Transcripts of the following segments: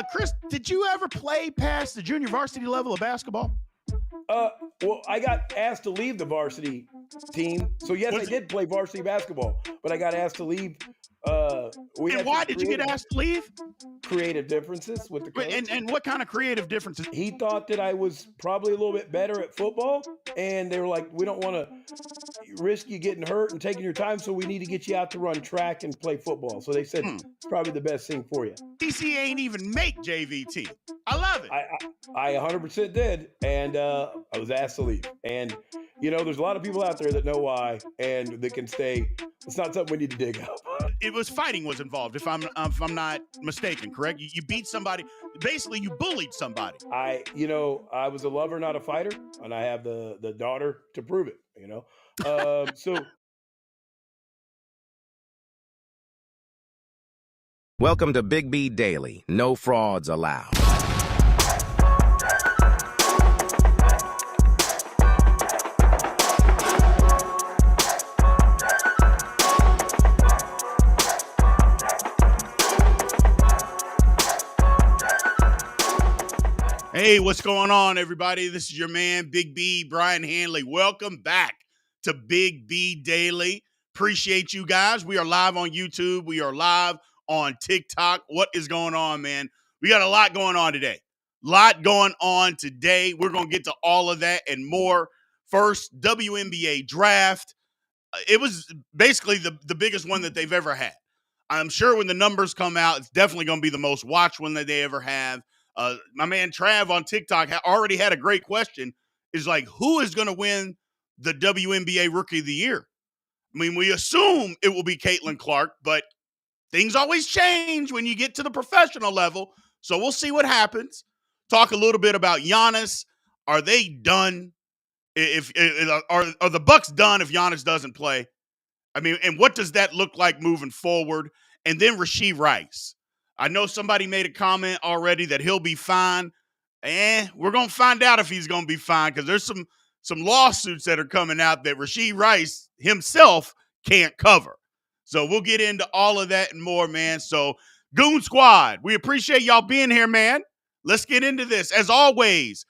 Chris, did you ever play past the junior varsity level of basketball? Well, I got asked to leave the varsity team. So, yes, I did play varsity basketball, but I got asked to leave. And why did you get asked to leave? Creative differences with the coach. And what kind of creative differences? He thought that I was probably a little bit better at football, and they were like, we don't want to risk you getting hurt and taking your time, so we need to get you out to run track and play football. So they said it's probably the best thing for you. DC ain't even make JVT. I love it. I 100% did, and I was asked to leave. And, you know, there's a lot of people out there that know why and that can stay. It's not something we need to dig up. It was fighting was involved, if I'm not mistaken, correct? You beat somebody. Basically, you bullied somebody. I was a lover, not a fighter, and I have the daughter to prove it, you know. So. Welcome to Big B Daily. No frauds allowed. Hey, what's going on, everybody? This is your man, Big B, Brian Hanley. Welcome back to Big B Daily. Appreciate you guys. We are live on YouTube. We are live on TikTok. What is going on, man? We got a lot going on today. We're going to get to all of that and more. First, WNBA Draft. It was basically the biggest one that they've ever had. I'm sure when the numbers come out, it's definitely going to be the most watched one that they ever have. My man Trav on TikTok already had a great question. Is like, who is going to win the WNBA Rookie of the Year? I mean, we assume it will be Caitlin Clark, but things always change when you get to the professional level. So we'll see what happens. Talk a little bit about Giannis. Are they done? Are the Bucks done if Giannis doesn't play? I mean, and what does that look like moving forward? And then Rashee Rice. I know somebody made a comment already that he'll be fine. We're going to find out if he's going to be fine because there's some lawsuits that are coming out that Rashee Rice himself can't cover. So we'll get into all of that and more, man. So Goon Squad, we appreciate y'all being here, man. Let's get into this. As always,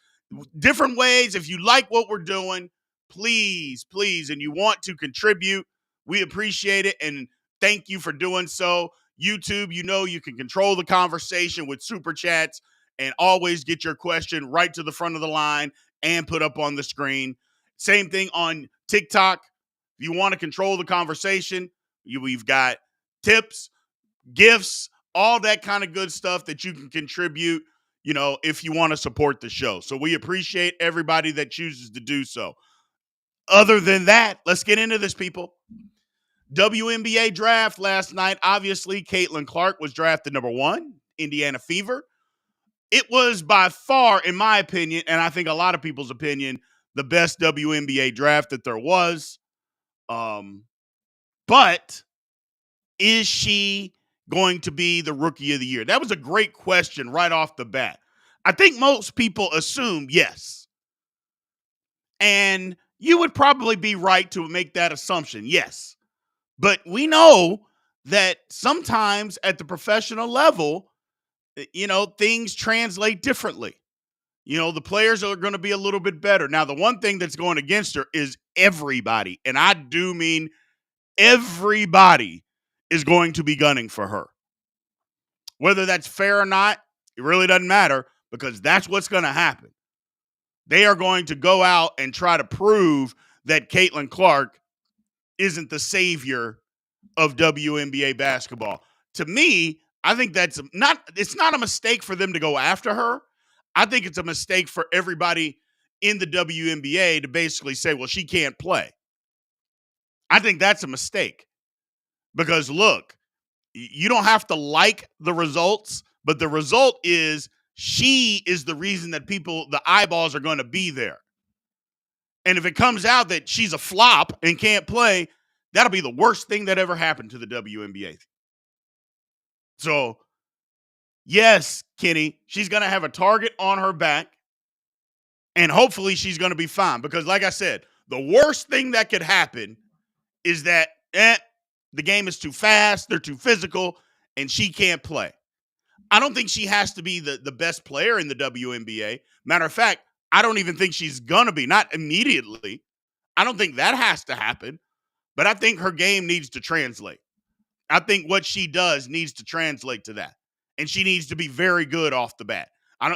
different ways. If you like what we're doing, please, and you want to contribute, we appreciate it. And thank you for doing so. YouTube, you can control the conversation with super chats and always get your question right to the front of the line and put up on the screen. Same thing on TikTok. If you want to control the conversation, we've got tips, gifts, all that kind of good stuff that you can contribute, if you want to support the show. So we appreciate everybody that chooses to do so. Other than that, let's get into this, people. WNBA Draft last night. Obviously, Caitlin Clark was drafted number 1, Indiana Fever. It was by far, in my opinion, and I think a lot of people's opinion, the best WNBA draft that there was. But is she going to be the Rookie of the Year? That was a great question right off the bat. I think most people assume yes. And you would probably be right to make that assumption, yes. But we know that sometimes at the professional level, things translate differently. The players are going to be a little bit better. Now, the one thing that's going against her is everybody, and I do mean everybody, is going to be gunning for her. Whether that's fair or not, it really doesn't matter because that's what's going to happen. They are going to go out and try to prove that Caitlin Clark isn't the savior of WNBA basketball. To me, I think it's not a mistake for them to go after her. I think it's a mistake for everybody in the WNBA to basically say, well, she can't play. I think that's a mistake because look, you don't have to like the results, but the result is she is the reason that the eyeballs are going to be there. And if it comes out that she's a flop and can't play, that'll be the worst thing that ever happened to the WNBA. So, yes, Kenny, she's going to have a target on her back, and hopefully she's going to be fine. Because, like I said, the worst thing that could happen is that the game is too fast, they're too physical, and she can't play. I don't think she has to be the best player in the WNBA. Matter of fact, I don't even think she's going to be, not immediately. I don't think that has to happen, but I think her game needs to translate. I think what she does needs to translate to that. And she needs to be very good off the bat.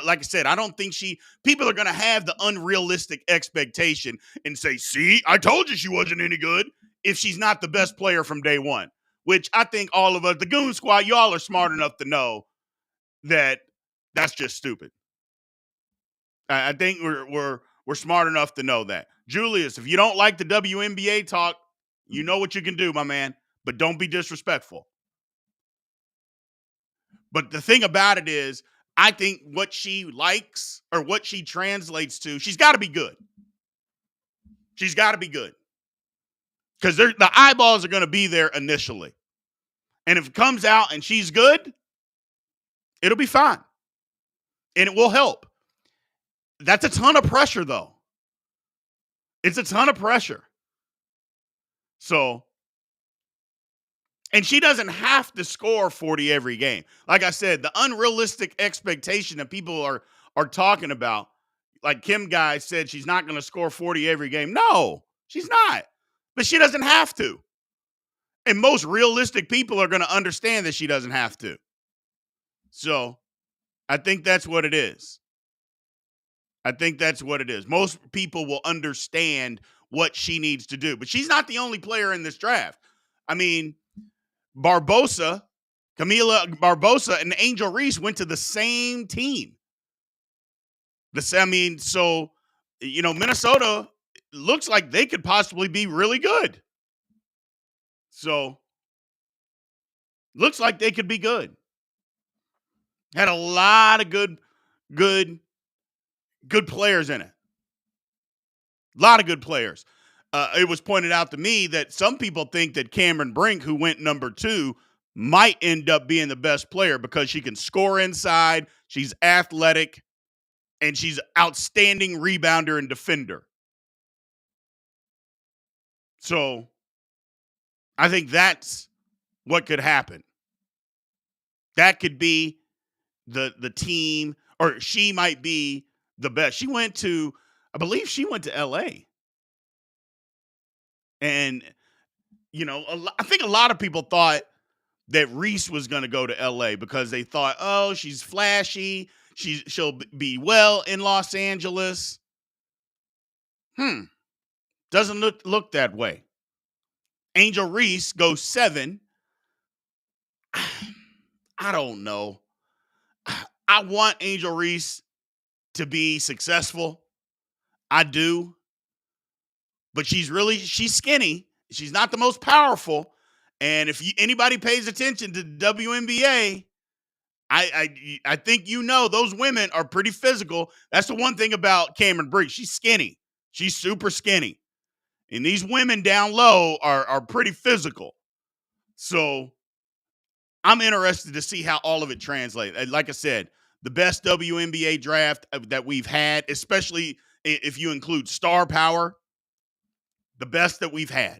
Like I said, I don't think people are going to have the unrealistic expectation and say, see, I told you she wasn't any good if she's not the best player from day one, which I think all of us, the Goon Squad, y'all are smart enough to know that that's just stupid. I think we're smart enough to know that. Julius, if you don't like the WNBA talk, you know what you can do, my man, but don't be disrespectful. But the thing about it is, I think what she likes or what she translates to, she's got to be good. She's got to be good. Because the eyeballs are going to be there initially. And if it comes out and she's good, it'll be fine. And it will help. That's a ton of pressure, though. It's a ton of pressure. So, and she doesn't have to score 40 every game. Like I said, the unrealistic expectation that people are talking about, like Kim Guy said, she's not going to score 40 every game. No, she's not. But she doesn't have to. And most realistic people are going to understand that she doesn't have to. So, I think that's what it is. I think that's what it is. Most people will understand what she needs to do. But she's not the only player in this draft. I mean, Camila Barbosa and Angel Reese went to the same team. So, Minnesota looks like they could possibly be really good. So, looks like they could be good. Had a lot of good players in it. A lot of good players. It was pointed out to me that some people think that Cameron Brink, who went number 2, might end up being the best player because she can score inside, she's athletic, and she's an outstanding rebounder and defender. So I think that's what could happen. That could be the team, or she might be the best. I believe she went to LA. And, I think a lot of people thought that Reese was going to go to LA because they thought, oh, she's flashy. She'll be well in Los Angeles. Doesn't look that way. Angel Reese goes 7. I don't know. I want Angel Reese to be successful. I do. But she's skinny. She's not the most powerful. And if anybody pays attention to the WNBA, I think those women are pretty physical. That's the one thing about Cameron Brink. She's skinny. She's super skinny. And these women down low are pretty physical. So I'm interested to see how all of it translates. Like I said, the best WNBA draft that we've had, especially if you include star power, the best that we've had.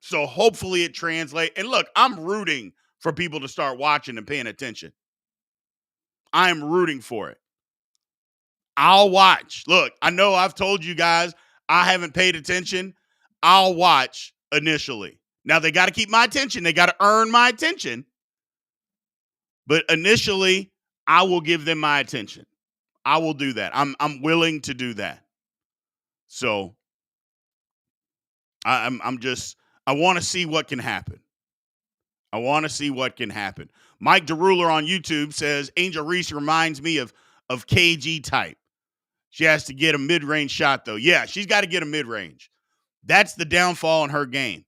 So hopefully it translates. And look, I'm rooting for people to start watching and paying attention. I'm rooting for it. I'll watch. Look, I know I've told you guys I haven't paid attention. I'll watch initially. Now they got to keep my attention. They got to earn my attention. But initially, I will give them my attention. I will do that. I'm willing to do that. So I want to see what can happen. I want to see what can happen. Mike DeRuler on YouTube says Angel Reese reminds me of KG type. She has to get a mid-range shot, though. Yeah, she's got to get a mid-range. That's the downfall in her game,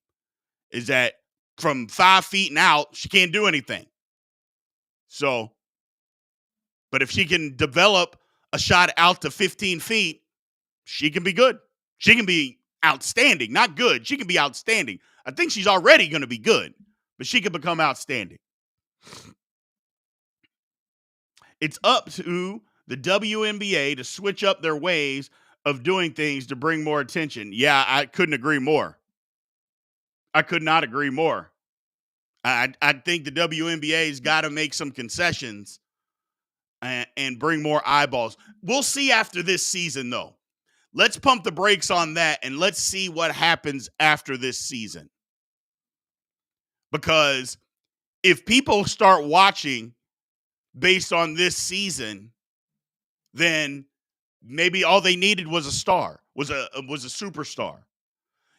is that from 5 feet and out, she can't do anything. So, but if she can develop a shot out to 15 feet, she can be good. She can be outstanding. Not good. She can be outstanding. I think she's already going to be good, but she can become outstanding. It's up to the WNBA to switch up their ways of doing things to bring more attention. Yeah, I couldn't agree more. I could not agree more. I think the WNBA's got to make some concessions and bring more eyeballs. We'll see after this season, though. Let's pump the brakes on that and let's see what happens after this season. Because if people start watching based on this season, then maybe all they needed was a star, was a superstar.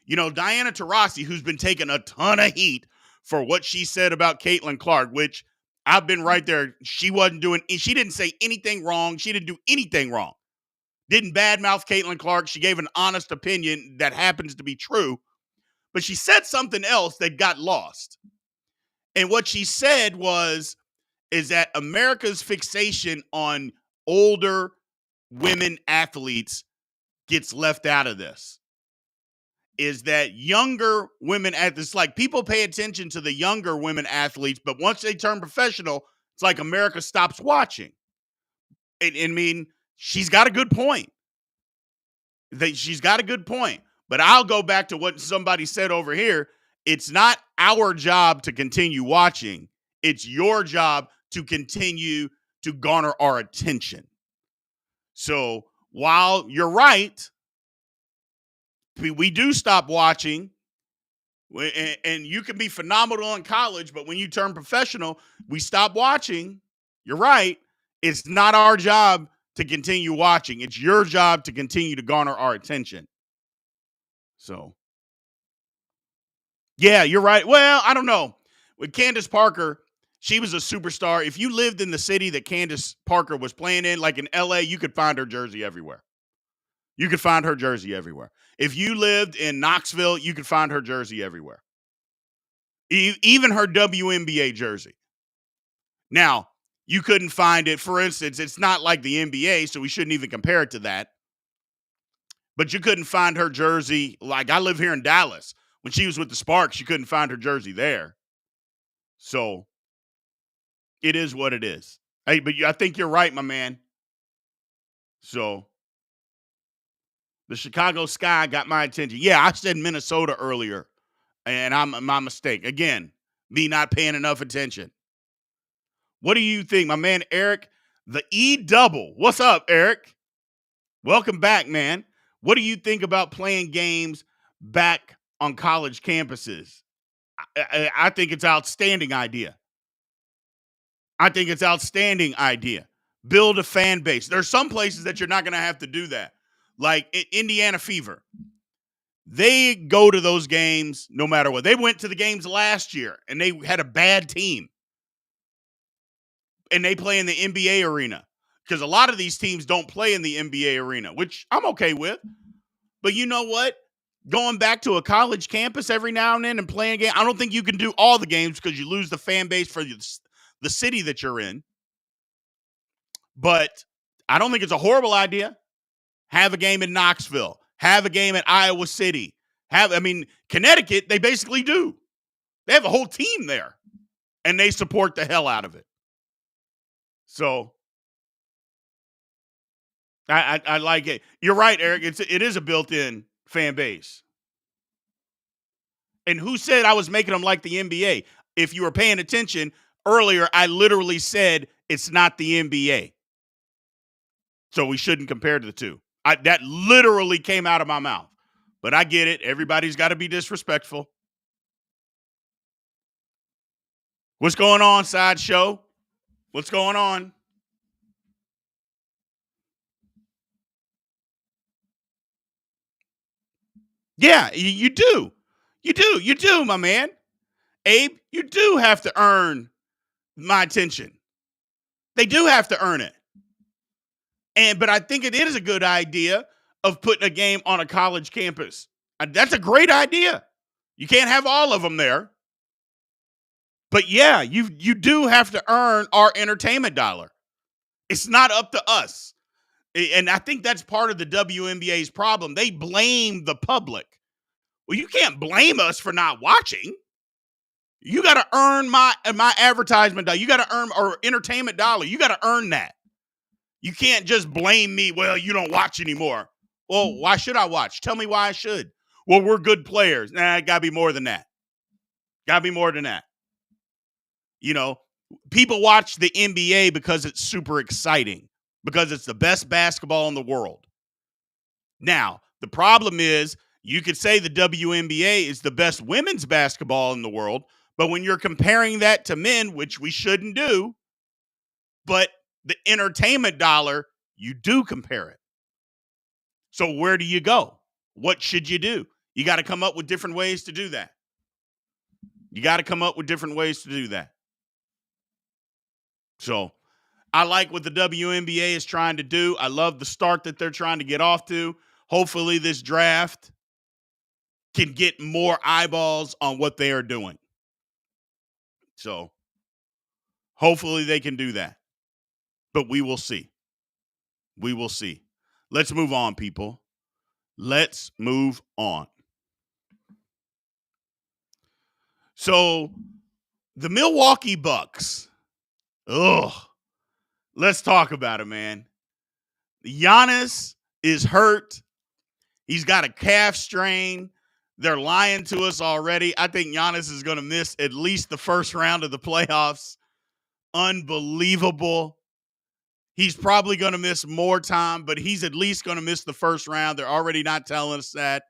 You know, Diana Taurasi, who's been taking a ton of heat for what she said about Caitlin Clark, which I've been right there. She didn't say anything wrong. She didn't do anything wrong. Didn't badmouth Caitlin Clark. She gave an honest opinion that happens to be true. But she said something else that got lost. And what she said is that America's fixation on older women athletes gets left out of this. Is that younger women athletes, like people pay attention to the younger women athletes, but once they turn professional, it's like America stops watching. I mean, she's got a good point. She's got a good point. But I'll go back to what somebody said over here. It's not our job to continue watching. It's your job to continue to garner our attention. So while you're right, we do stop watching, and you can be phenomenal in college, but when you turn professional, we stop watching. You're right. It's not our job to continue watching. It's your job to continue to garner our attention. So, yeah, you're right. Well, I don't know. With Candace Parker, she was a superstar. If you lived in the city that Candace Parker was playing in, like in LA, you could find her jersey everywhere. You could find her jersey everywhere. If you lived in Knoxville, you could find her jersey everywhere. Even her WNBA jersey. Now, you couldn't find it. For instance, it's not like the NBA, so we shouldn't even compare it to that. But you couldn't find her jersey. Like, I live here in Dallas. When she was with the Sparks, you couldn't find her jersey there. So, it is what it is. Hey, but I think you're right, my man. So, the Chicago Sky got my attention. Yeah, I said Minnesota earlier, and I'm my mistake. Again, me not paying enough attention. What do you think, my man Eric? The E-double. What's up, Eric? Welcome back, man. What do you think about playing games back on college campuses? I think it's an outstanding idea. Build a fan base. There's some places that you're not going to have to do that. Like Indiana Fever. They go to those games no matter what. They went to the games last year, and they had a bad team. And they play in the NBA arena. Because a lot of these teams don't play in the NBA arena, which I'm okay with. But you know what? Going back to a college campus every now and then and playing a game, I don't think you can do all the games because you lose the fan base for the city that you're in. But I don't think it's a horrible idea. Have a game in Knoxville. Have a game at Iowa City. Connecticut, they basically do. They have a whole team there. And they support the hell out of it. So I like it. You're right, Eric. It is a built-in fan base. And who said I was making them like the NBA? If you were paying attention earlier, I literally said it's not the NBA. So we shouldn't compare the two. That literally came out of my mouth. But I get it. Everybody's got to be disrespectful. What's going on, Sideshow? What's going on? Yeah, you do. You do, my man. Abe, you do have to earn my attention. They do have to earn it. But I think it is a good idea of putting a game on a college campus. That's a great idea. You can't have all of them there. But yeah, you do have to earn our entertainment dollar. It's not up to us. And I think that's part of the WNBA's problem. They blame the public. Well, you can't blame us for not watching. You got to earn my advertisement dollar. You got to earn our entertainment dollar. You got to earn that. You can't just blame me. Well, you don't watch anymore. Well, why should I watch? Tell me why I should. Well, we're good players. Nah, it got to be more than that. You know, people watch the NBA because it's super exciting, because it's the best basketball in the world. Now, the problem is you could say the WNBA is the best women's basketball in the world, but when you're comparing that to men, which we shouldn't do, but the entertainment dollar, you do compare it. So where do you go? What should you do? You got to come up with different ways to do that. So I like what the WNBA is trying to do. I love the start that they're trying to get off to. Hopefully this draft can get more eyeballs on what they are doing. So hopefully they can do that. But we will see. Let's move on, people. Let's move on. So the Milwaukee Bucks. Let's talk about it, man. Giannis is hurt. He's got a calf strain. They're lying to us already. I think Giannis is going to miss at least the first round of the playoffs. Unbelievable. He's probably going to miss more time, but he's at least going to miss the first round. They're already not telling us that.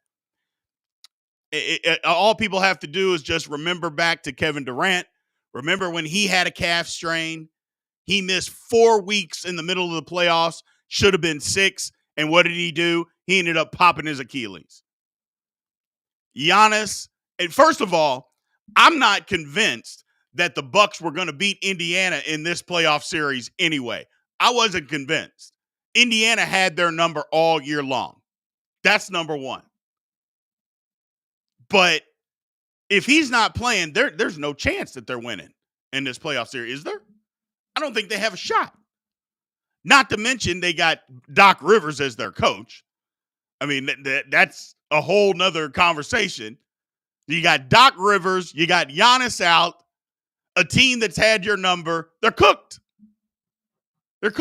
All people have to do is just remember back to Kevin Durant. Remember when he had a calf strain? He missed 4 weeks in the middle of the playoffs. Should have been 6. And what did he do? He ended up popping his Achilles. Giannis, and first of all, I'm not convinced that the Bucks were going to beat Indiana in this playoff series anyway. I wasn't convinced. Indiana had their number all year long. That's number one. But if he's not playing, there's no chance that they're winning in this playoff series, is there? I don't think they have a shot. Not to mention they got Doc Rivers as their coach. I mean, that's a whole nother conversation. You got Doc Rivers, you got Giannis out, a team that's had your number. They're cooked. Good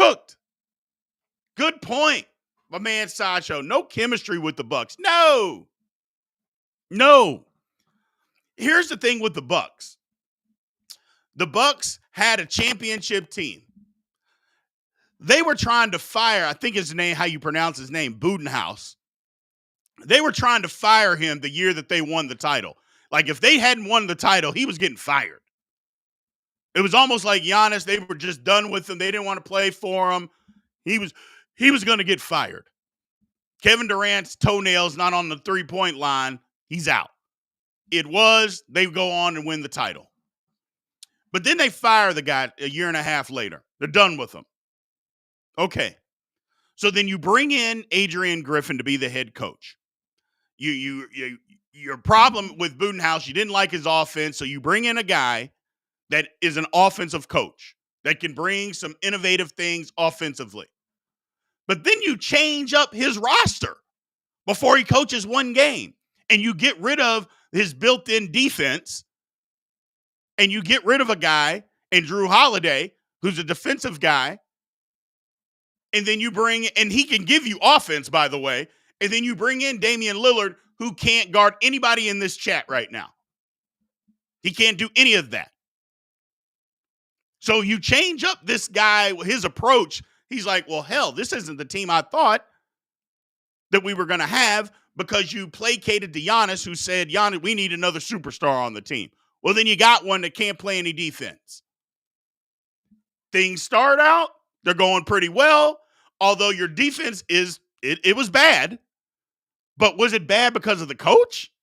point, my man Sideshow. No chemistry with the Bucks. No. Here's the thing with the Bucks. The Bucks had a championship team. They were trying to fire, I think his name, how you pronounce his name, Budenhouse. They were trying to fire him the year that they won the title. Like, if they hadn't won the title, he was getting fired. It was almost like Giannis, they were just done with him. They didn't want to play for him. He was going to get fired. Kevin Durant's toenails not on the three-point line. He's out. They go on and win the title. But then they fire the guy a year and a half later. They're done with him. Okay. So then you bring in Adrian Griffin to be the head coach. Your problem with Budenhouse, you didn't like his offense, so you bring in a guy that is an offensive coach that can bring some innovative things offensively. But then you change up his roster before he coaches one game, and you get rid of his built-in defense, and you get rid of a guy in Drew Holiday who's a defensive guy, and then you and he can give you offense, by the way, and then you bring in Damian Lillard, who can't guard anybody in this chat right now. He can't do any of that. So you change up this guy, his approach. He's like, well, hell, this isn't the team I thought that we were going to have, because you placated to Giannis, who said, Giannis, we need another superstar on the team. Well, then you got one that can't play any defense. Things start out, they're going pretty well, although your defense it was bad. But was it bad because of the coach?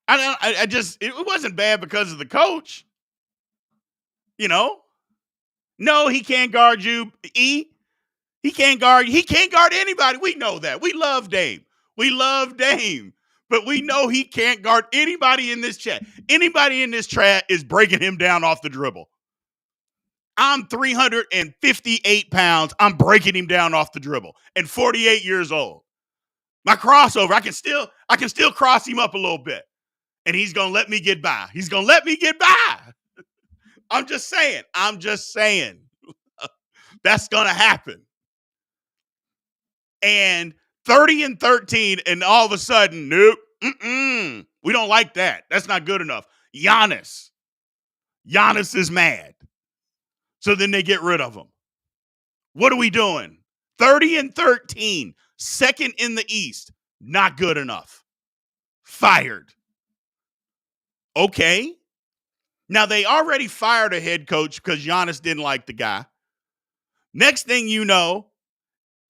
It wasn't bad because of the coach. You know? No, he can't guard you. He can't guard anybody. We know that. We love Dame. But we know he can't guard anybody in this chat. Anybody in this chat is breaking him down off the dribble. I'm 358 pounds. I'm breaking him down off the dribble, and 48 years old. My crossover, I can still cross him up a little bit, and he's going to let me get by. I'm just saying. That's going to happen. And 30-13, and all of a sudden, nope, we don't like that. That's not good enough. Giannis, Giannis is mad. So then they get rid of him. What are we doing? 30-13, second in the East. Not good enough. Fired. Okay. Now, they already fired a head coach because Giannis didn't like the guy. Next thing you know,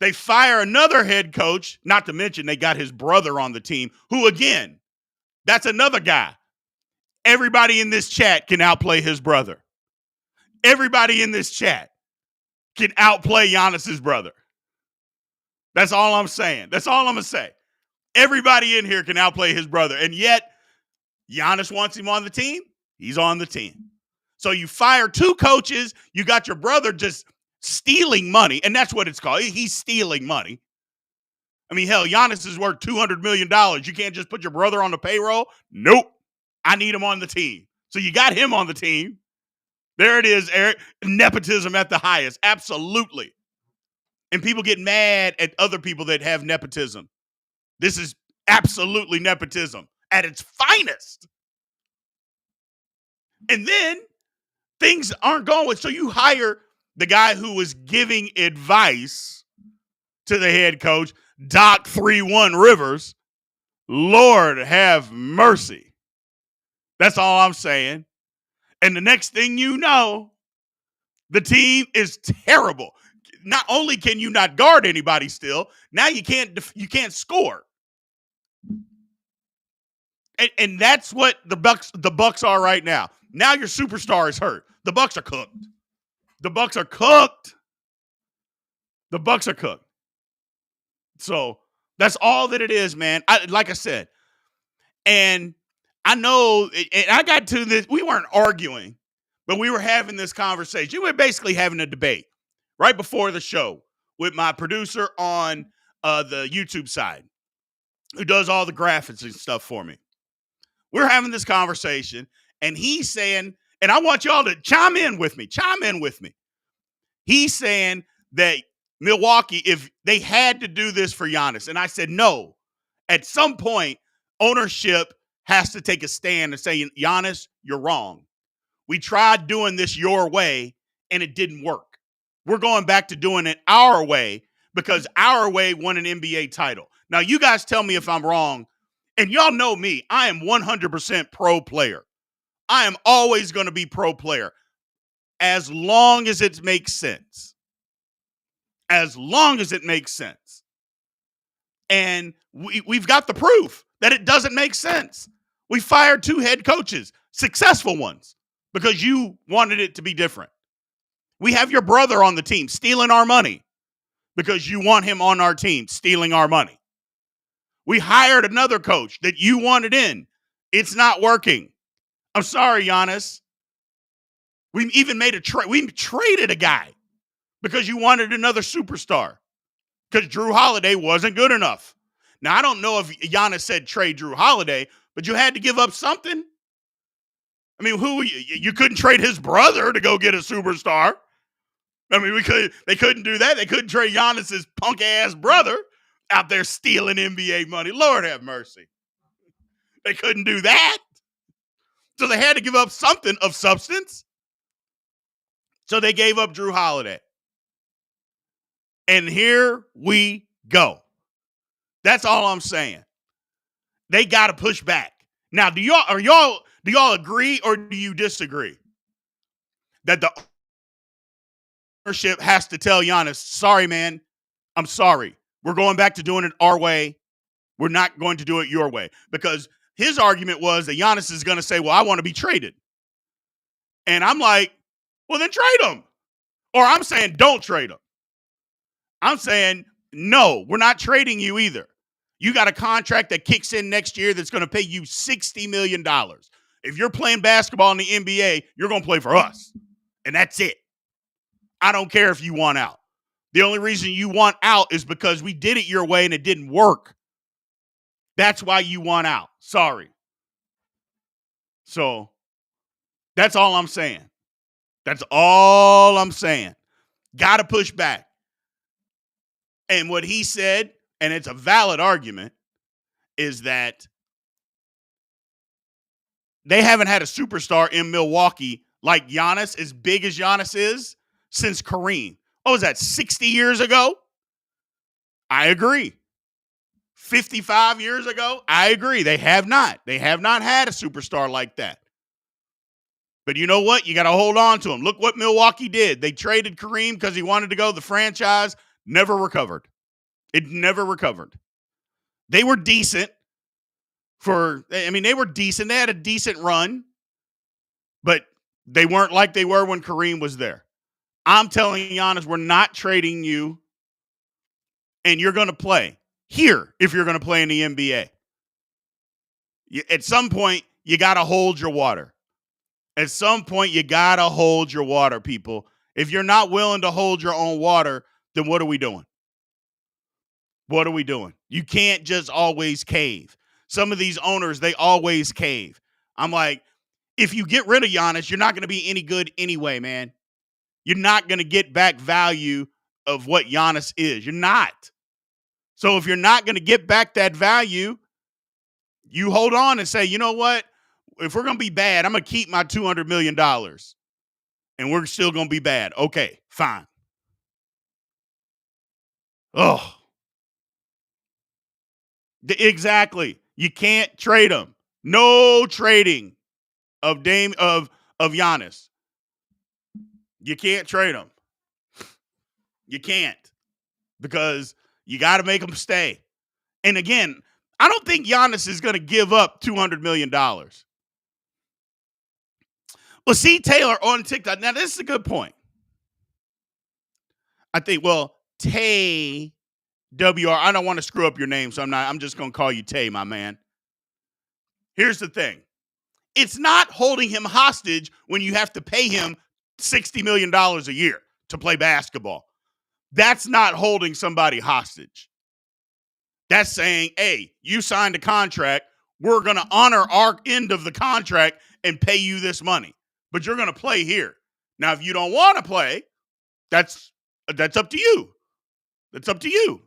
they fire another head coach, not to mention they got his brother on the team, who, again, that's another guy. Everybody in this chat can outplay his brother. Everybody in this chat can outplay Giannis's brother. That's all I'm saying. That's all I'm going to say. Everybody in here can outplay his brother. And yet, Giannis wants him on the team. He's on the team. So you fire two coaches. You got your brother just stealing money. And that's what it's called. He's stealing money. I mean, hell, Giannis is worth $200 million. You can't just put your brother on the payroll? Nope. I need him on the team. So you got him on the team. There it is, Eric. Nepotism at the highest. Absolutely. And people get mad at other people that have nepotism. This is absolutely nepotism at its finest. And then things aren't going. So you hire the guy who was giving advice to the head coach, Doc 3-1 Rivers. Lord have mercy. That's all I'm saying. And the next thing you know, the team is terrible. Not only can you not guard anybody still, now you can't score. And that's what the Bucks are right now. Now your superstar is hurt. The Bucks are cooked. The Bucks are cooked. The Bucks are cooked. So that's all that it is, man. Like I said, and I know, and I got to this, we weren't arguing, but we were having this conversation. We were basically having a debate right before the show with my producer on the YouTube side, who does all the graphics and stuff for me. We're having this conversation, and he's saying, and I want y'all to chime in with me. He's saying that Milwaukee, if they had to do this for Giannis, and I said, no, at some point, ownership has to take a stand and say, Giannis, you're wrong. We tried doing this your way, and it didn't work. We're going back to doing it our way because our way won an NBA title. Now, you guys tell me if I'm wrong, and y'all know me. I am 100% pro player. I am always going to be pro player as long as it makes sense. As long as it makes sense. And we've got the proof that it doesn't make sense. We fired two head coaches, successful ones, because you wanted it to be different. We have your brother on the team stealing our money because you want him on our team stealing our money. We hired another coach that you wanted in. It's not working. I'm sorry, Giannis. We even made a trade. We traded a guy because you wanted another superstar because Drew Holiday wasn't good enough. Now, I don't know if Giannis said trade Drew Holiday, but you had to give up something. I mean, you couldn't trade his brother to go get a superstar. I mean, they couldn't do that. They couldn't trade Giannis's punk-ass brother out there stealing NBA money. Lord have mercy. They couldn't do that. So they had to give up something of substance. So they gave up Drew Holiday. And here we go. That's all I'm saying. They got to push back. Now, do y'all agree or do you disagree that the ownership has to tell Giannis, sorry, man, I'm sorry. We're going back to doing it our way. We're not going to do it your way. Because his argument was that Giannis is going to say, well, I want to be traded. And I'm like, well, then trade him. Or I'm saying, don't trade him. I'm saying, no, we're not trading you either. You got a contract that kicks in next year that's going to pay you $60 million. If you're playing basketball in the NBA, you're going to play for us. And that's it. I don't care if you want out. The only reason you want out is because we did it your way and it didn't work. That's why you want out. Sorry. So that's all I'm saying. That's all I'm saying. Got to push back. And what he said, and it's a valid argument, is that they haven't had a superstar in Milwaukee like Giannis, as big as Giannis is, since Kareem. Oh, is that 60 years ago? I agree. 55 years ago? I agree. They have not. They have not had a superstar like that. But you know what? You got to hold on to him. Look what Milwaukee did. They traded Kareem because he wanted to go. The franchise never recovered. It never recovered. They were decent they were decent. They had a decent run, but they weren't like they were when Kareem was there. I'm telling Giannis, we're not trading you, and you're going to play here if you're going to play in the NBA. At some point, you got to hold your water. At some point, you got to hold your water, people. If you're not willing to hold your own water, then what are we doing? What are we doing? You can't just always cave. Some of these owners, they always cave. I'm like, if you get rid of Giannis, you're not going to be any good anyway, man. You're not going to get back value of what Giannis is. You're not. So if you're not going to get back that value, you hold on and say, you know what? If we're going to be bad, I'm going to keep my $200 million. And we're still going to be bad. Okay, fine. Oh. Exactly. You can't trade him. No trading of Giannis. You can't trade him. You can't, because you got to make him stay. And again, I don't think Giannis is going to give up $200 million. Well, see Taylor on TikTok. Now, this is a good point. I think, Tay WR, I don't want to screw up your name, so I'm just going to call you Tay, my man. Here's the thing. It's not holding him hostage when you have to pay him $60 million a year to play basketball. That's not holding somebody hostage. That's saying, hey, you signed a contract. We're going to honor our end of the contract and pay you this money. But you're going to play here. Now, if you don't want to play, that's up to you. That's up to you.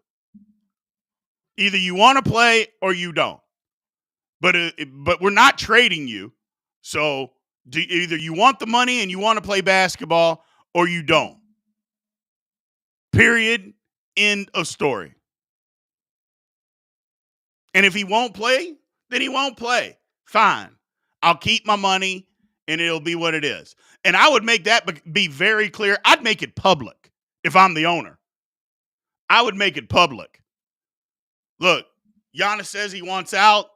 Either you want to play or you don't. But we're not trading you. So either you want the money and you want to play basketball or you don't. Period. End of story. And if he won't play, then he won't play. Fine. I'll keep my money and it'll be what it is. And I would make that be very clear. I'd make it public if I'm the owner. I would make it public. Look, Giannis says he wants out.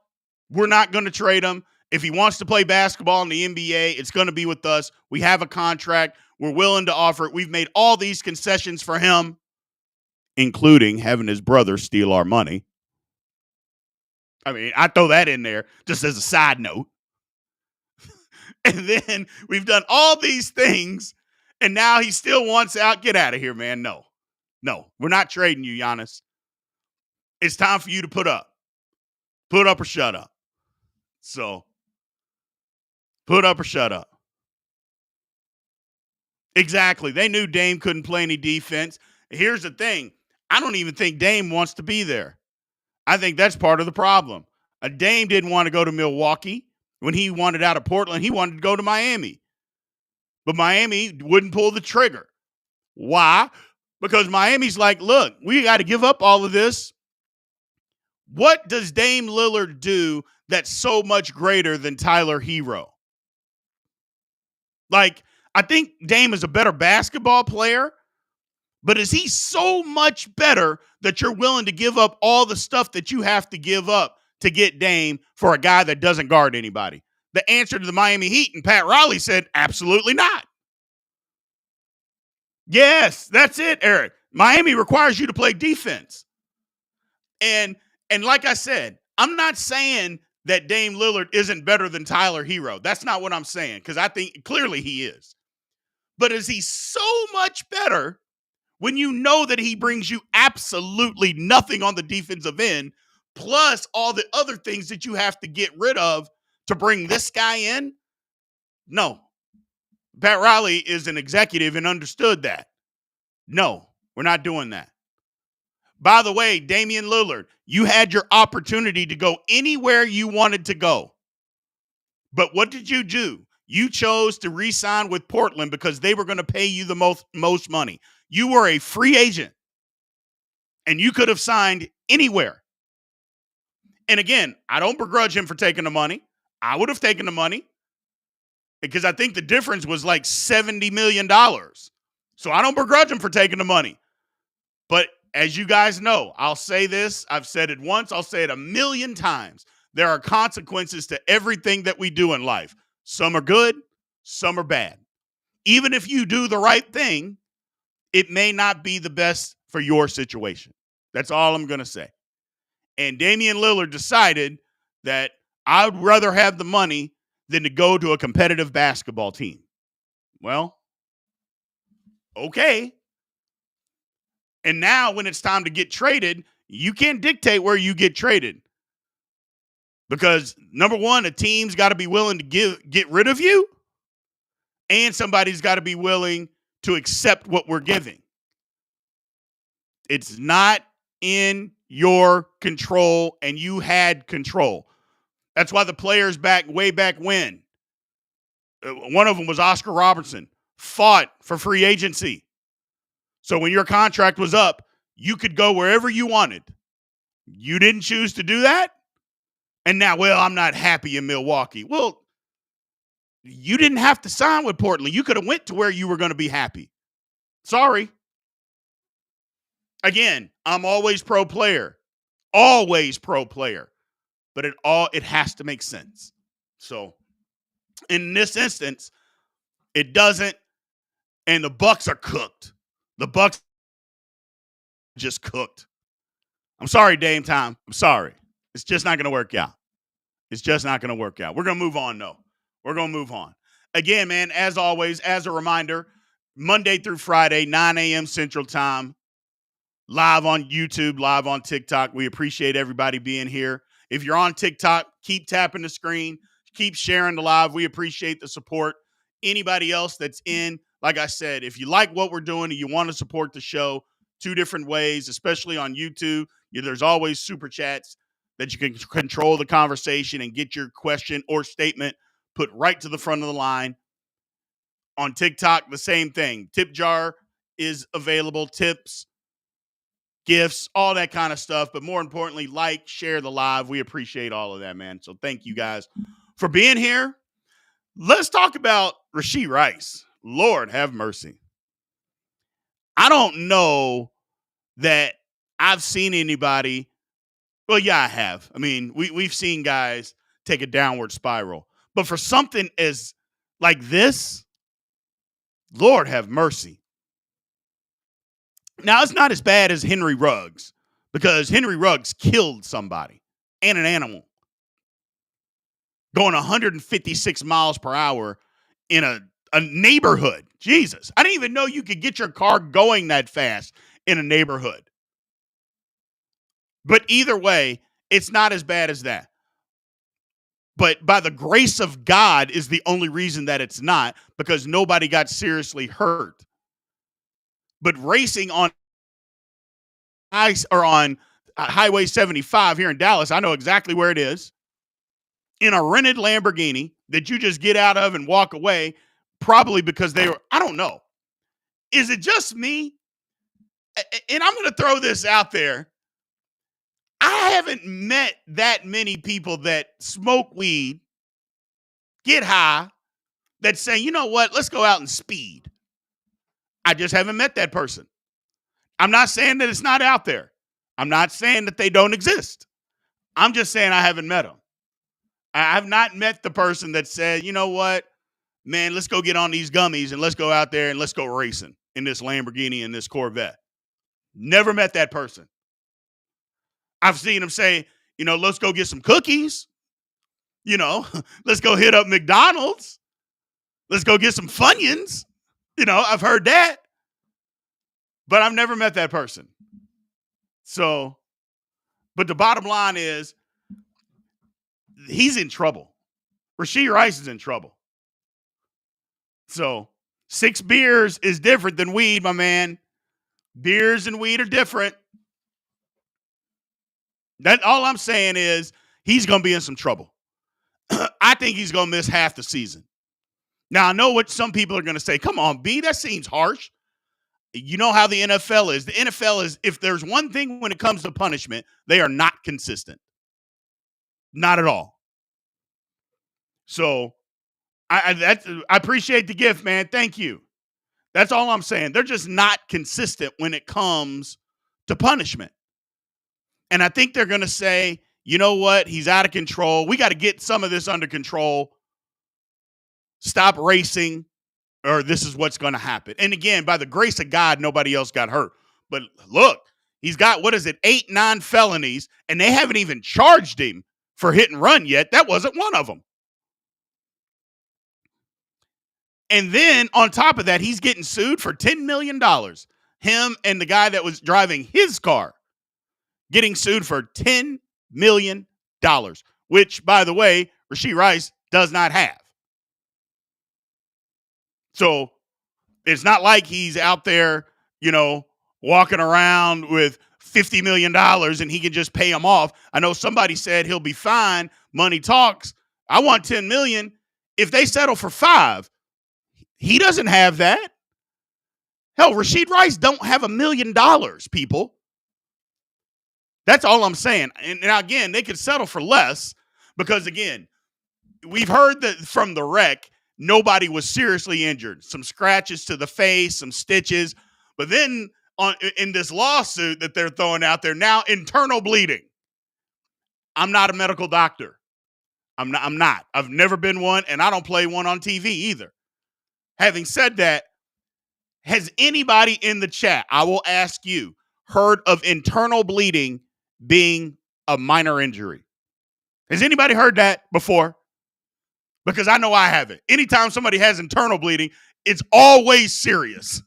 We're not going to trade him. If he wants to play basketball in the NBA, it's going to be with us. We have a contract. We're willing to offer it. We've made all these concessions for him, including having his brother steal our money. I mean, I throw that in there just as a side note. And then we've done all these things, and now he still wants out. Get out of here, man. No, we're not trading you, Giannis. It's time for you to put up. Put up or shut up. So, put up or shut up. Exactly. They knew Dame couldn't play any defense. Here's the thing. I don't even think Dame wants to be there. I think that's part of the problem. Dame didn't want to go to Milwaukee. When he wanted out of Portland, he wanted to go to Miami. But Miami wouldn't pull the trigger. Why? Because Miami's like, look, we got to give up all of this. What does Dame Lillard do that's so much greater than Tyler Hero? Like, I think Dame is a better basketball player, but is he so much better that you're willing to give up all the stuff that you have to give up to get Dame for a guy that doesn't guard anybody? The answer to the Miami Heat and Pat Riley said, absolutely not. Yes, that's it, Eric. Miami requires you to play defense. And like I said, I'm not saying that Dame Lillard isn't better than Tyler Hero. That's not what I'm saying, because I think clearly he is. But is he so much better when you know that he brings you absolutely nothing on the defensive end, plus all the other things that you have to get rid of to bring this guy in? No. Pat Riley is an executive and understood that. No, we're not doing that. By the way, Damian Lillard, you had your opportunity to go anywhere you wanted to go. But what did you do? You chose to re-sign with Portland because they were going to pay you the most money. You were a free agent, and you could have signed anywhere. And again, I don't begrudge him for taking the money. I would have taken the money because I think the difference was like $70 million. So I don't begrudge him for taking the money. But as you guys know, I'll say this. I've said it once. I'll say it 1,000,000 times. There are consequences to everything that we do in life. Some are good, some are bad. Even if you do the right thing, it may not be the best for your situation. That's all I'm going to say. And Damian Lillard decided that I would rather have the money than to go to a competitive basketball team. Well, okay. And now when it's time to get traded, you can't dictate where you get traded. Because number one, a team's got to be willing to get rid of you, and somebody's got to be willing to accept what we're giving. It's not in your control, and you had control. That's why the players way back when, one of them was Oscar Robertson, fought for free agency. So when your contract was up, you could go wherever you wanted. You didn't choose to do that? And now, well, I'm not happy in Milwaukee. Well, you didn't have to sign with Portland. You could have went to where you were going to be happy. Sorry. Again, I'm always pro player. Always pro player. But it has to make sense. So, in this instance, it doesn't, and the Bucks are cooked. The Bucks just cooked. I'm sorry, Dame Time. I'm sorry. It's just not going to work out. It's just not going to work out. We're going to move on, though. We're going to move on. Again, man, as always, as a reminder, Monday through Friday, 9 a.m. Central Time, live on YouTube, live on TikTok. We appreciate everybody being here. If you're on TikTok, keep tapping the screen. Keep sharing the live. We appreciate the support. Anybody else that's in, like I said, if you like what we're doing and you want to support the show, 2 different ways, especially on YouTube. There's always super chats that you can control the conversation and get your question or statement put right to the front of the line. On TikTok, the same thing. Tip jar is available. Tips, gifts, all that kind of stuff. But more importantly, like, share the live. We appreciate all of that, man. So thank you guys for being here. Let's talk about Rashee Rice. Lord have mercy. I don't know that I've seen anybody. Well, yeah, I have. I mean, we've seen guys take a downward spiral. But for something as like this, Lord have mercy. Now, it's not as bad as Henry Ruggs, because Henry Ruggs killed somebody and an animal going 156 miles per hour in a neighborhood. Jesus. I didn't even know you could get your car going that fast in a neighborhood. But either way, it's not as bad as that. But by the grace of God is the only reason that it's not, because nobody got seriously hurt. But racing on ice or on Highway 75 here in Dallas, I know exactly where it is, in a rented Lamborghini that you just get out of and walk away, probably because they were, I don't know. Is it just me? And I'm going to throw this out there. I haven't met that many people that smoke weed, get high, that say, you know what, let's go out and speed. I just haven't met that person. I'm not saying that it's not out there. I'm not saying that they don't exist. I'm just saying I haven't met them. I've not met the person that said, you know what, man, let's go get on these gummies and let's go out there and let's go racing in this Lamborghini and this Corvette. Never met that person. I've seen them say, you know, let's go get some cookies. You know, let's go hit up McDonald's. Let's go get some Funyuns. You know, I've heard that. But I've never met that person. So, but the bottom line is, he's in trouble. Rashee Rice is in trouble. So, 6 beers is different than weed, my man. Beers and weed are different. That all I'm saying is he's going to be in some trouble. I think he's going to miss half the season. Now, I know what some people are going to say. Come on, B, that seems harsh. You know how the NFL is. The NFL is, if there's one thing when it comes to punishment, they are not consistent. Not at all. So I appreciate the gift, man. Thank you. That's all I'm saying. They're just not consistent when it comes to punishment. And I think they're going to say, you know what? He's out of control. We got to get some of this under control. Stop racing, or this is what's going to happen. And again, by the grace of God, nobody else got hurt. But look, he's got, 8, 9 felonies, and they haven't even charged him for hit and run yet. That wasn't one of them. And then on top of that, he's getting sued for $10 million. Him and the guy that was driving his car getting sued for $10 million, which, by the way, Rashee Rice does not have. So it's not like he's out there, walking around with $50 million and he can just pay them off. I know somebody said he'll be fine. Money talks. I want $10 million. If they settle for $5 million, he doesn't have that. Hell, Rashee Rice don't have $1 million, people. That's all I'm saying. And now, again, they could settle for less because, again, we've heard that from the wreck, nobody was seriously injured. Some scratches to the face, some stitches. But then in this lawsuit that they're throwing out there now, internal bleeding. I'm not a medical doctor. I'm not. I've never been one, and I don't play one on TV either. Having said that, has anybody in the chat, I will ask you, heard of internal bleeding being a minor injury? Has anybody heard that before? Because I know I haven't. Anytime somebody has internal bleeding, it's always serious.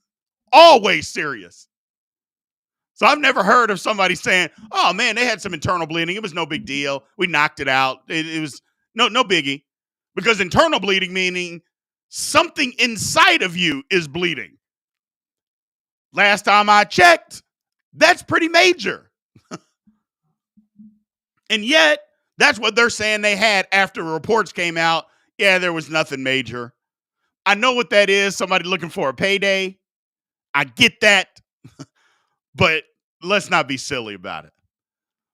Always serious. So I've never heard of somebody saying, oh, man, they had some internal bleeding. It was no big deal. We knocked it out. It was no biggie. Because internal bleeding meaning something inside of you is bleeding. Last time I checked, that's pretty major. And yet, that's what they're saying they had after reports came out. Yeah, there was nothing major. I know what that is. Somebody looking for a payday. I get that. But let's not be silly about it.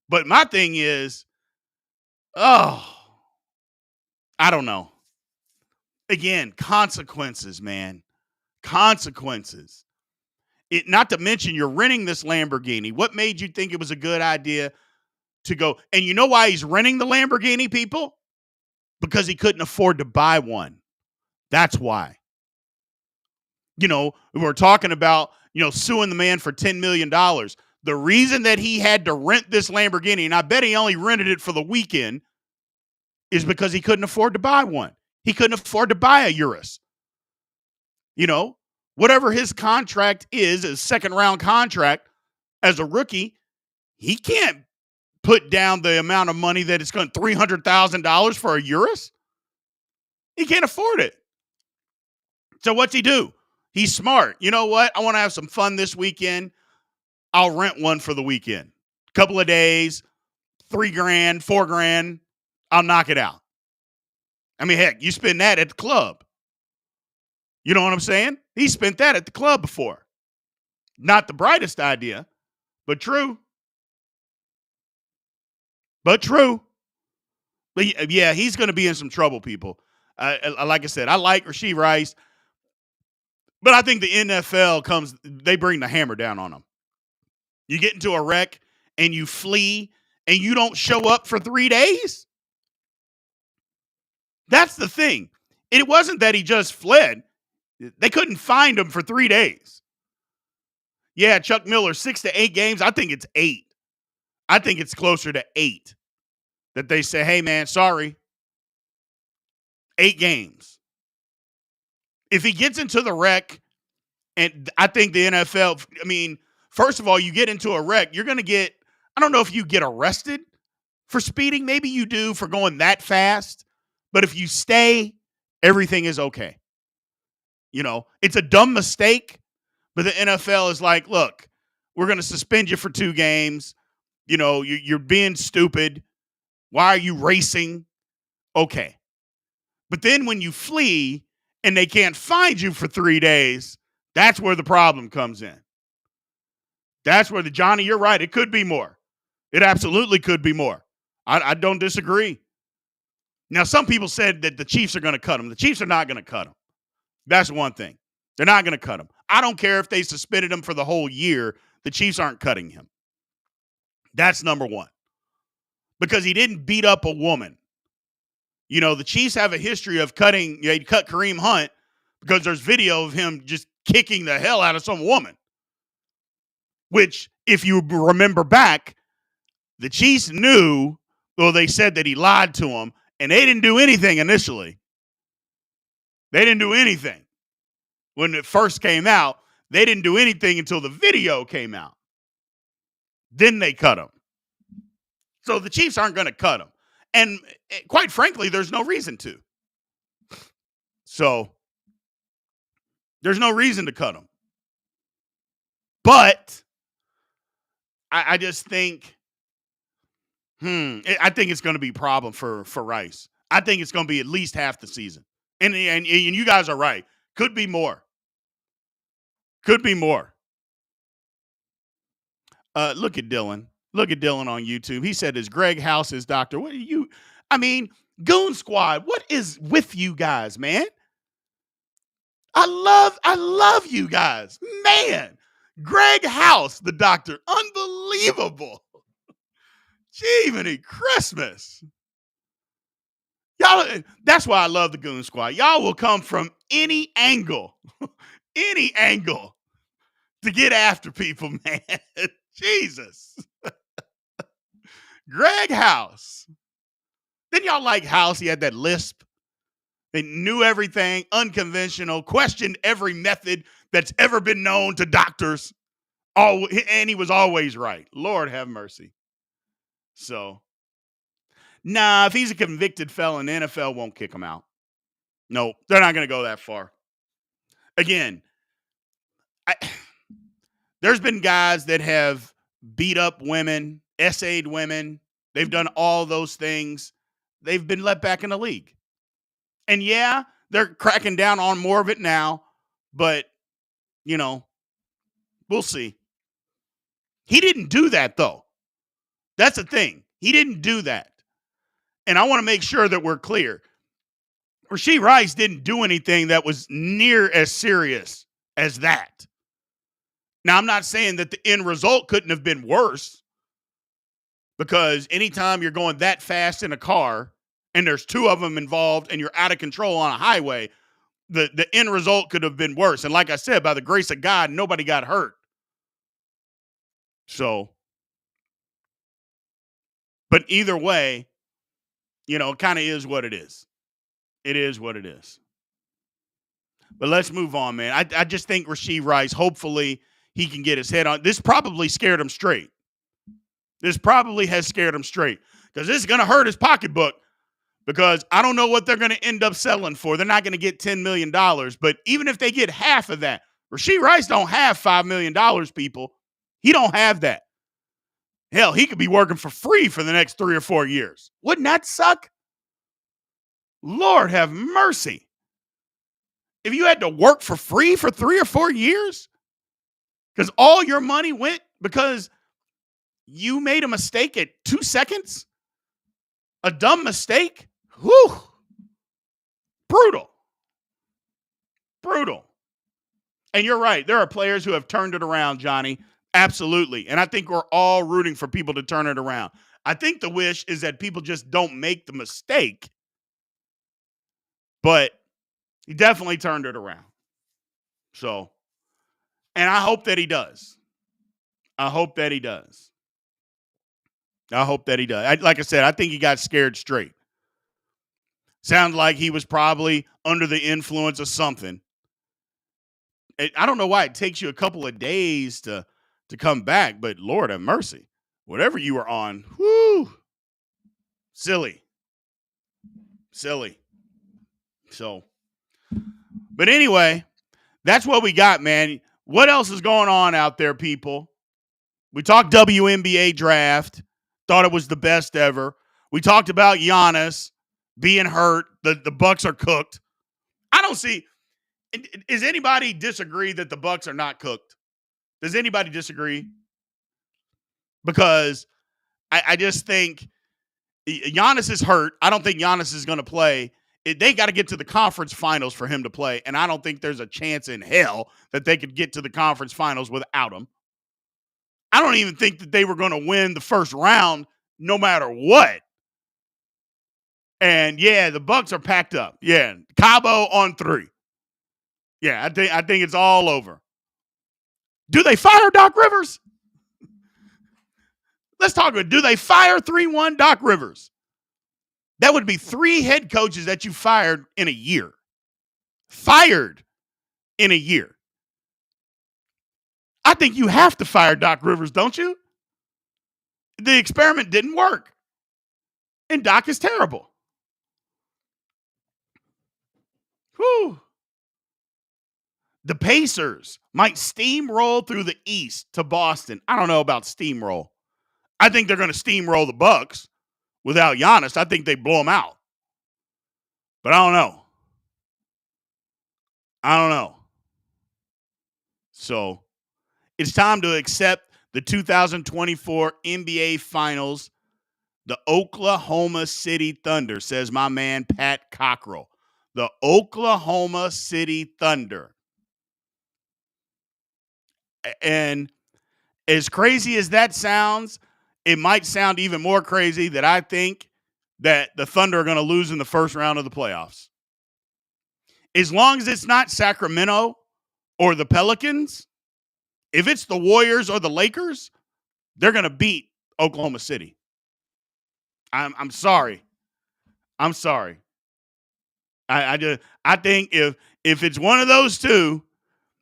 But my thing is, I don't know. Again, consequences, man. Consequences. Not to mention, you're renting this Lamborghini. What made you think it was a good idea to go? And you know why he's renting the Lamborghini, people? Because he couldn't afford to buy one. That's why. We're talking about, suing the man for $10 million. The reason that he had to rent this Lamborghini, and I bet he only rented it for the weekend, is because he couldn't afford to buy one. He couldn't afford to buy a Urus. Whatever his contract is, his second round contract as a rookie, he can't put down the amount of money that it's going to $300,000 for a Urus. He can't afford it. So what's he do? He's smart. You know what? I want to have some fun this weekend. I'll rent one for the weekend. Couple of days, $3,000, $4,000. I'll knock it out. I mean, heck, you spend that at the club. You know what I'm saying? He spent that at the club before. Not the brightest idea, but true. But yeah, he's going to be in some trouble, people. Like I said, I like Rashee Rice, but I think the NFL they bring the hammer down on him. You get into a wreck and you flee and you don't show up for 3 days. That's the thing. It wasn't that he just fled. They couldn't find him for 3 days. Yeah, Chuck Miller, 6 to 8 games. I think it's 8. I think it's closer to 8 that they say, hey, man, sorry. 8 games. If he gets into the wreck, and I think the NFL, first of all, you get into a wreck, you're going to get, I don't know if you get arrested for speeding. Maybe you do for going that fast. But if you stay, everything is okay. It's a dumb mistake, but the NFL is like, look, we're going to suspend you for 2 games. You're being stupid. Why are you racing? Okay. But then when you flee and they can't find you for 3 days, that's where the problem comes in. That's where Johnny, you're right. It could be more. It absolutely could be more. I don't disagree. Now, some people said that the Chiefs are going to cut him. The Chiefs are not going to cut him. That's one thing. They're not going to cut him. I don't care if they suspended him for the whole year. The Chiefs aren't cutting him. That's number one. Because he didn't beat up a woman. You know, the Chiefs have a history of cutting, they cut Kareem Hunt because there's video of him just kicking the hell out of some woman. Which, if you remember back, the Chiefs knew, well, they said that he lied to them, and they didn't do anything initially. They didn't do anything. When it first came out, they didn't do anything until the video came out. Then they cut him. So the Chiefs aren't going to cut him. And quite frankly, there's no reason to. So there's no reason to cut him. But I just think, I think it's going to be a problem for Rice. I think it's going to be at least half the season. And you guys are right. Could be more. Could be more. Look at Dylan. Look at Dylan on YouTube. He said, is Greg House his doctor? What are you? I mean, Goon Squad, what is with you guys, man? I love you guys. Man, Greg House, the doctor. Unbelievable. Jiminy Christmas. Y'all, that's why I love the Goon Squad. Y'all will come from any angle to get after people, man. Jesus. Greg House. Didn't y'all like House? He had that lisp. They knew everything, unconventional, questioned every method that's ever been known to doctors. And he was always right. Lord have mercy. So, nah, if he's a convicted felon, the NFL won't kick him out. No, they're not going to go that far. Again, there's been guys that have beat up women, essayed women. They've done all those things. They've been let back in the league. And yeah, they're cracking down on more of it now, but, you know, we'll see. He didn't do that, though. That's the thing. He didn't do that. And I want to make sure that we're clear. Rashee Rice didn't do anything that was near as serious as that. Now, I'm not saying that the end result couldn't have been worse, because anytime you're going that fast in a car and there's two of them involved and you're out of control on a highway, the end result could have been worse. And like I said, by the grace of God, nobody got hurt. So, but either way, you know, it kind of is what it is. It is what it is. But let's move on, man. I just think Rashee Rice, hopefully he can get his head on. This probably scared him straight. This probably has scared him straight, because this is going to hurt his pocketbook, because I don't know what they're going to end up selling for. They're not going to get $10 million, but even if they get half of that, Rashee Rice don't have $5 million, people. He don't have that. Hell, he could be working for free for the next 3 or 4 years. Wouldn't that suck? Lord have mercy. If you had to work for free for 3 or 4 years, because all your money went because you made a mistake at 2 seconds, a dumb mistake, whew, brutal. And you're right. There are players who have turned it around, Johnny. Absolutely. And I think we're all rooting for people to turn it around. I think the wish is that people just don't make the mistake. But he definitely turned it around. So, and I hope that he does. I hope that he does. Like I said, I think he got scared straight. Sounds like he was probably under the influence of something. I don't know why it takes you a couple of days to come back, but Lord have mercy. Whatever you were on, whoo, silly. So, but anyway, that's what we got, man. What else is going on out there, people? We talked WNBA Draft. Thought it was the best ever. We talked about Giannis being hurt. The Bucks are cooked. I don't see. Does anybody disagree that the Bucks are not cooked? Does anybody disagree? Because I just think Giannis is hurt. I don't think Giannis is going to play. They got to get to the conference finals for him to play, and I don't think there's a chance in hell that they could get to the conference finals without him. I don't even think that they were going to win the first round no matter what. And yeah, the Bucks are packed up. Yeah, Cabo on 3. Yeah, I think it's all over. Do they fire Doc Rivers? Let's talk about it. Do they fire 3-1 Doc Rivers? That would be 3 head coaches that you fired in a year. Fired in a year. I think you have to fire Doc Rivers, don't you? The experiment didn't work. And Doc is terrible. Whew. The Pacers might steamroll through the East to Boston. I don't know about steamroll. I think they're going to steamroll the Bucks without Giannis. I think they blow them out. But I don't know. So it's time to accept the 2024 NBA Finals. The Oklahoma City Thunder, says my man Pat Cockrell. The Oklahoma City Thunder. And as crazy as that sounds, it might sound even more crazy that I think that the Thunder are going to lose in the first round of the playoffs. As long as it's not Sacramento or the Pelicans, if it's the Warriors or the Lakers, they're going to beat Oklahoma City. I'm sorry. I think if it's one of those two,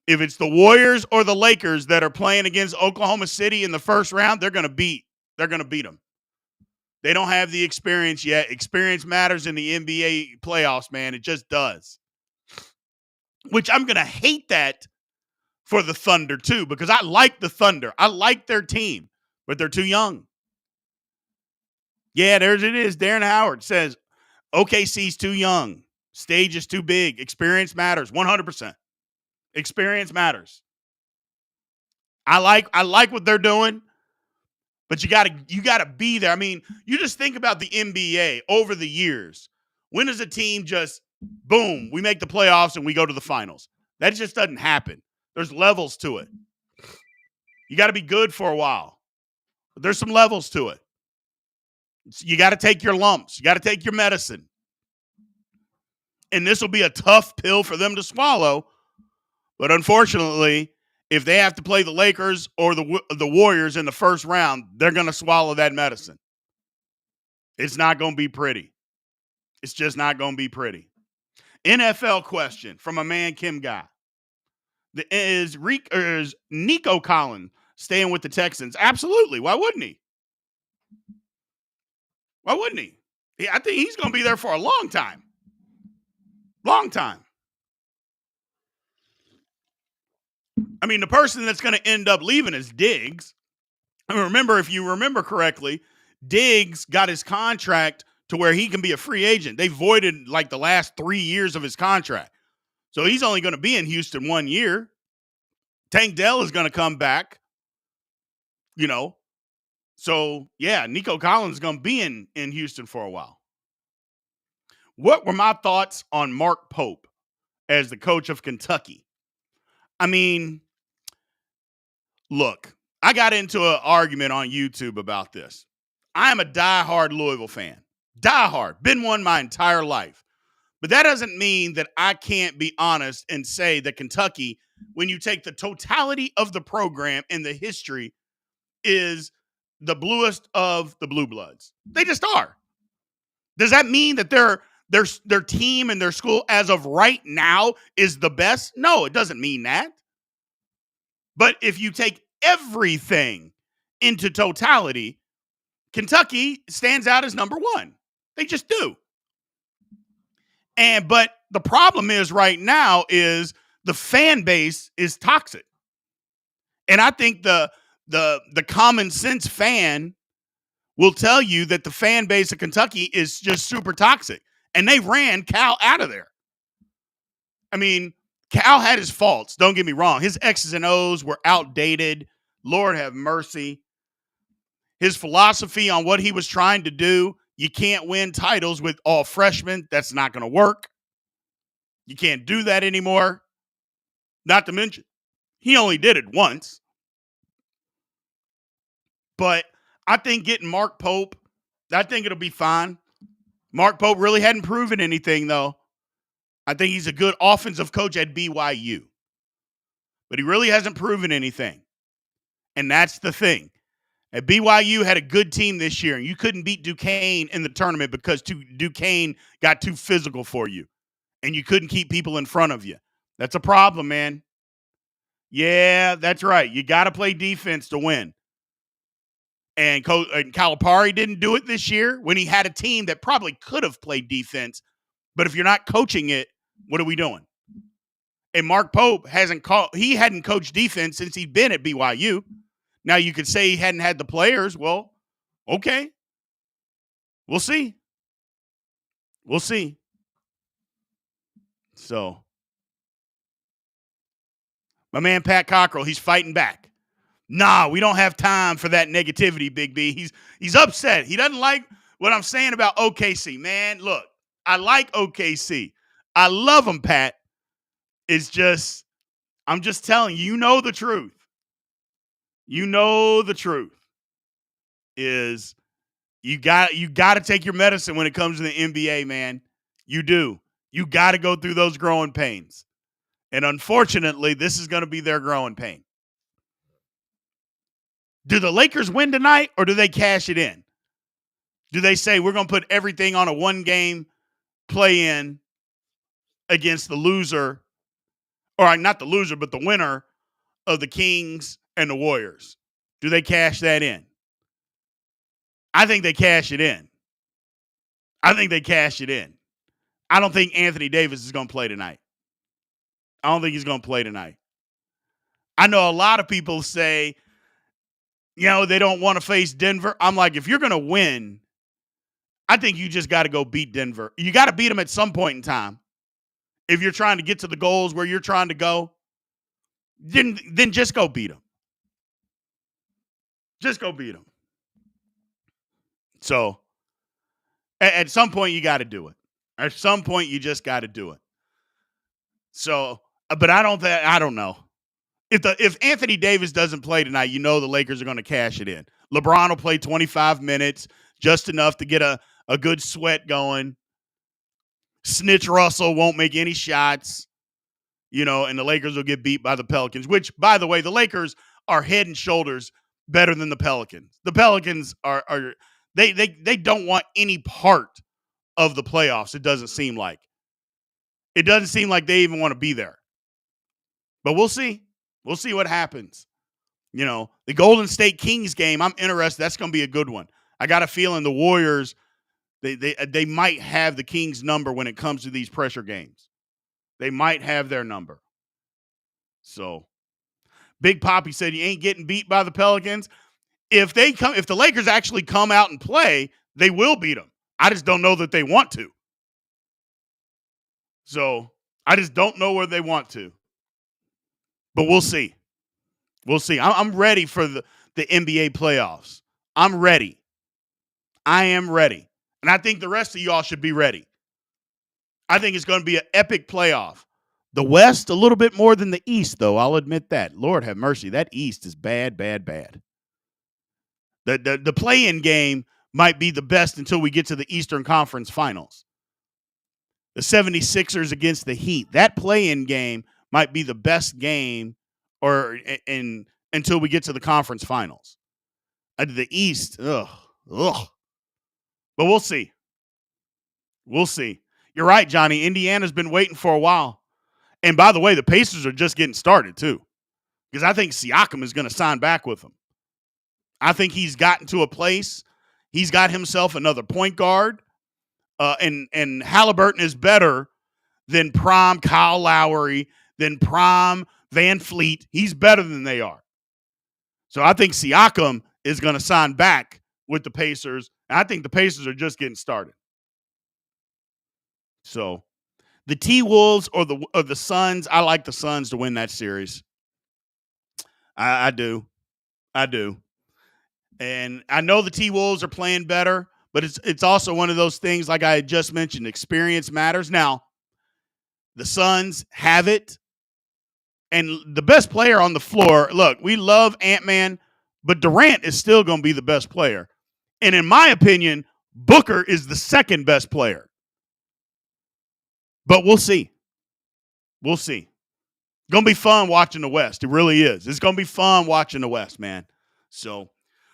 if it's the Warriors or the Lakers that are playing against Oklahoma City in the first round, they're going to beat them. They don't have the experience yet. Experience matters in the NBA playoffs, man. It just does. Which I'm going to hate that for the Thunder too, because I like the Thunder. I like their team, but they're too young. Yeah, there's it is. Darren Howard says OKC's too young. Stage is too big. Experience matters. 100%. Experience matters. I like what they're doing, but you gotta be there. I mean, you just think about the NBA over the years. When does a team just boom, we make the playoffs and we go to the finals? That just doesn't happen. There's levels to it. You got to be good for a while. But there's some levels to it. You got to take your lumps. You got to take your medicine. And this will be a tough pill for them to swallow. But unfortunately, if they have to play the Lakers or the Warriors in the first round, they're going to swallow that medicine. It's not going to be pretty. It's just not going to be pretty. NFL question from a man, Kim Guy. Is Nico Collins staying with the Texans? Absolutely. Why wouldn't he? I think he's going to be there for a long time. I mean, the person that's going to end up leaving is Diggs. I mean, remember, if you remember correctly, Diggs got his contract to where he can be a free agent. They voided like the last 3 years of his contract. So he's only going to be in Houston 1 year. Tank Dell is going to come back, So, yeah, Nico Collins is going to be in Houston for a while. What were my thoughts on Mark Pope as the coach of Kentucky? I mean, look, I got into an argument on YouTube about this. I am a diehard Louisville fan. Diehard. Been one my entire life. But that doesn't mean that I can't be honest and say that Kentucky, when you take the totality of the program and the history, is the bluest of the blue bloods. They just are. Does that mean that their team and their school as of right now is the best? No, it doesn't mean that. But if you take everything into totality, Kentucky stands out as number one. They just do. But the problem is right now is the fan base is toxic. And I think the common sense fan will tell you that the fan base of Kentucky is just super toxic. And they ran Cal out of there. I mean, Cal had his faults. Don't get me wrong. His X's and O's were outdated. Lord have mercy. His philosophy on what he was trying to do, you can't win titles with all freshmen. That's not going to work. You can't do that anymore. Not to mention, he only did it once. But I think getting Mark Pope, I think it'll be fine. Mark Pope really hadn't proven anything, though. I think he's a good offensive coach at BYU. But he really hasn't proven anything. And that's the thing. At BYU had a good team this year, and you couldn't beat Duquesne in the tournament because Duquesne got too physical for you, and you couldn't keep people in front of you. That's a problem, man. Yeah, that's right. You got to play defense to win. And Calipari didn't do it this year when he had a team that probably could have played defense. But if you're not coaching it, what are we doing? And Mark Pope hadn't coached defense since he'd been at BYU. Now you could say he hadn't had the players. Well, okay. We'll see. We'll see. So, my man Pat Cockrell, he's fighting back. Nah, we don't have time for that negativity, Big B. He's upset. He doesn't like what I'm saying about OKC. Man, look, I like OKC. I love them, Pat. It's just, I'm just telling you, you know the truth. You know the truth is you got to take your medicine when it comes to the NBA, man. You do. You got to go through those growing pains. And unfortunately, this is going to be their growing pain. Do the Lakers win tonight or do they cash it in? Do they say we're going to put everything on a one-game play-in against the loser, or not the loser, but the winner of the Kings and the Warriors? Do they cash that in? I think they cash it in. I don't think Anthony Davis is going to play tonight. I don't think he's going to play tonight. I know a lot of people say, they don't want to face Denver. I'm like, if you're going to win, I think you just got to go beat Denver. You got to beat them at some point in time. If you're trying to get to the goals where you're trying to go, then just go beat them. Just go beat them. So, at some point, you got to do it. At some point, you just got to do it. So, but I don't know. If Anthony Davis doesn't play tonight, the Lakers are going to cash it in. LeBron will play 25 minutes, just enough to get a good sweat going. Snitch Russell won't make any shots, and the Lakers will get beat by the Pelicans, which, by the way, the Lakers are head and shoulders better than the Pelicans. The Pelicans they don't want any part of the playoffs, it doesn't seem like. It doesn't seem like they even want to be there. But we'll see. We'll see what happens. The Golden State Kings game, I'm interested. That's going to be a good one. I got a feeling the Warriors, they might have the Kings' number when it comes to these pressure games. They might have their number. So, Big Poppy said you ain't getting beat by the Pelicans. If the Lakers actually come out and play, they will beat them. I just don't know that they want to. So, I just don't know where they want to. But we'll see. We'll see. I'm ready for the NBA playoffs. I'm ready. I am ready. And I think the rest of y'all should be ready. I think it's going to be an epic playoff. The West, a little bit more than the East, though. I'll admit that. Lord have mercy. That East is bad, bad, bad. The play-in game might be the best until we get to the Eastern Conference Finals. The 76ers against the Heat. That play-in game might be the best game until we get to the conference finals. The East, ugh. But we'll see. We'll see. You're right, Johnny. Indiana's been waiting for a while. And by the way, the Pacers are just getting started, too. Because I think Siakam is going to sign back with them. I think he's gotten to a place. He's got himself another point guard. And Halliburton is better than prime Kyle Lowry, than prime Van Fleet. He's better than they are. So I think Siakam is going to sign back with the Pacers. And I think the Pacers are just getting started. So The T-Wolves or the Suns, I like the Suns to win that series. I do. I do. And I know the T-Wolves are playing better, but it's also one of those things, like I had just mentioned, experience matters. Now, the Suns have it. And the best player on the floor, look, we love Ant-Man, but Durant is still going to be the best player. And in my opinion, Booker is the second best player. But we'll see. We'll see. Going to be fun watching the West. It really is. It's going to be fun watching the West, man. So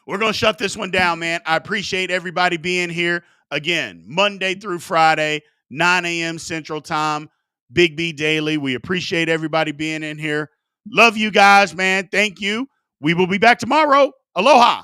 we're going to shut this one down, man. I appreciate everybody being here. Again, Monday through Friday, 9 a.m. Central Time, Big B Daily. We appreciate everybody being in here. Love you guys, man. Thank you. We will be back tomorrow. Aloha.